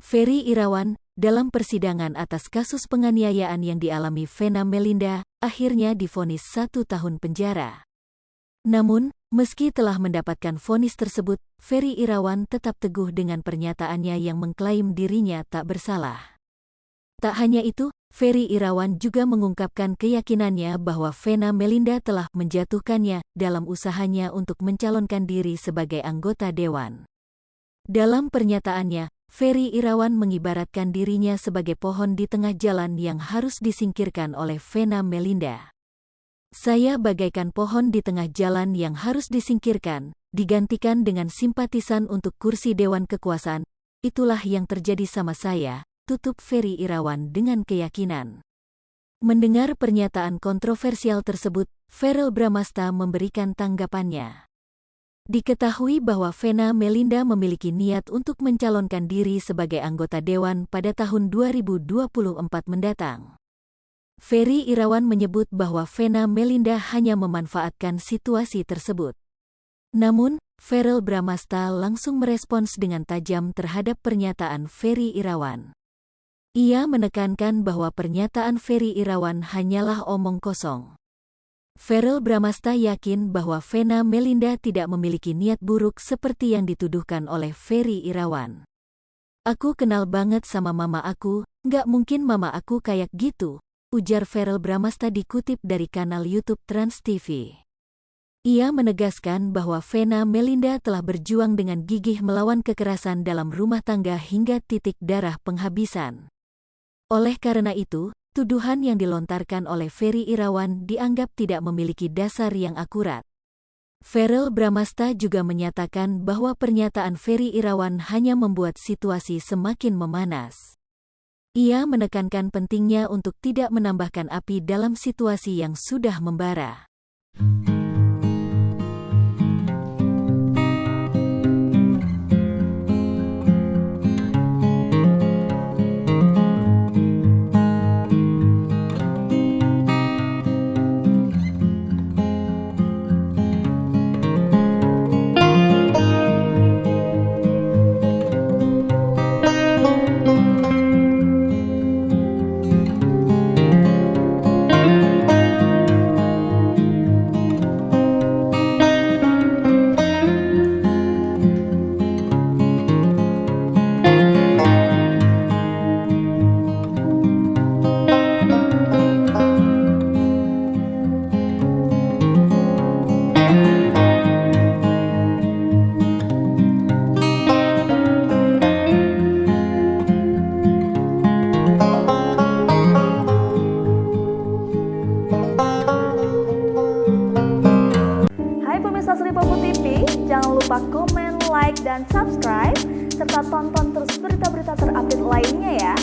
Ferry Irawan, dalam persidangan atas kasus penganiayaan yang dialami Vena Melinda, akhirnya divonis 1 tahun penjara. Namun, meski telah mendapatkan vonis tersebut, Ferry Irawan tetap teguh dengan pernyataannya yang mengklaim dirinya tak bersalah. Tak hanya itu, Ferry Irawan juga mengungkapkan keyakinannya bahwa Vena Melinda telah menjatuhkannya dalam usahanya untuk mencalonkan diri sebagai anggota dewan. Dalam pernyataannya, Ferry Irawan mengibaratkan dirinya sebagai pohon di tengah jalan yang harus disingkirkan oleh Vena Melinda. Saya bagaikan pohon di tengah jalan yang harus disingkirkan, digantikan dengan simpatisan untuk kursi Dewan Kekuasaan. Itulah yang terjadi sama saya, tutup Ferry Irawan dengan keyakinan. Mendengar pernyataan kontroversial tersebut, Verrell Bramasta memberikan tanggapannya. Diketahui bahwa Vena Melinda memiliki niat untuk mencalonkan diri sebagai anggota dewan pada tahun 2024 mendatang. Ferry Irawan menyebut bahwa Vena Melinda hanya memanfaatkan situasi tersebut. Namun, Verrell Bramasta langsung merespons dengan tajam terhadap pernyataan Ferry Irawan. Ia menekankan bahwa pernyataan Ferry Irawan hanyalah omong kosong. Verrell Bramasta yakin bahwa Vena Melinda tidak memiliki niat buruk seperti yang dituduhkan oleh Ferry Irawan. Aku kenal banget sama mama aku, nggak mungkin mama aku kayak gitu, ujar Verrell Bramasta dikutip dari kanal YouTube Trans TV. Ia menegaskan bahwa Vena Melinda telah berjuang dengan gigih melawan kekerasan dalam rumah tangga hingga titik darah penghabisan. Oleh karena itu, tuduhan yang dilontarkan oleh Ferry Irawan dianggap tidak memiliki dasar yang akurat. Verrell Bramasta juga menyatakan bahwa pernyataan Ferry Irawan hanya membuat situasi semakin memanas. Ia menekankan pentingnya untuk tidak menambahkan api dalam situasi yang sudah membara. Jangan lupa komen, like, dan subscribe, serta tonton terus berita-berita terupdate lainnya ya.